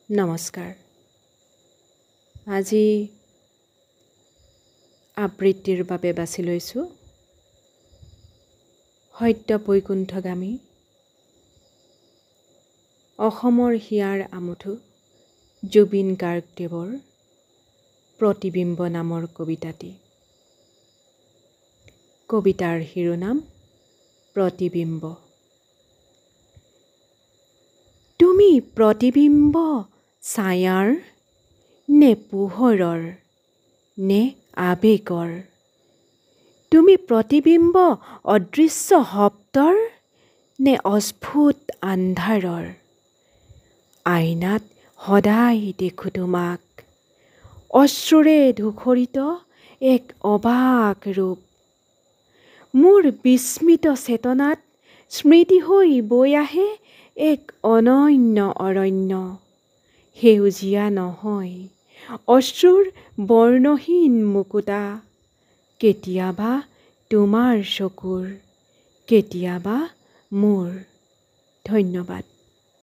নমস্কাৰ। আজি আবৃত্তিৰ বাবে বাছি লৈছোঁ সত্য বৈকুণ্ঠগামী অসমৰ হিয়াৰ আমঠু জুবিন গাৰ্গদেৱৰ প্ৰতিবিম্ব নামৰ কবিতাটি। কবিতাৰ শিৰোনাম প্ৰতিবিম্ব। তুমি প্ৰতিবিম্ব ছায়াৰ নে পোহৰৰ নে আবেগৰ? তুমি প্ৰতিবিম্ব অদৃশ্য শব্দৰ নে অস্ফুট আন্ধাৰৰ? আইনাত সদায় দেখোঁ তোমাক অশ্ৰুৰে ধূসৰিত এক অবাক ৰূপ। মোৰ বিস্মিত চেতনাত স্মৃতি হৈ বৈ আহে এক অনন্য অৰণ্য। সেউজীয়া নহয় অশ্ৰুৰ বৰ্ণহীন মুকুতা। কেতিয়াবা তোমাৰ চকুৰ কেতিয়াবা মোৰ। ধন্যবাদ।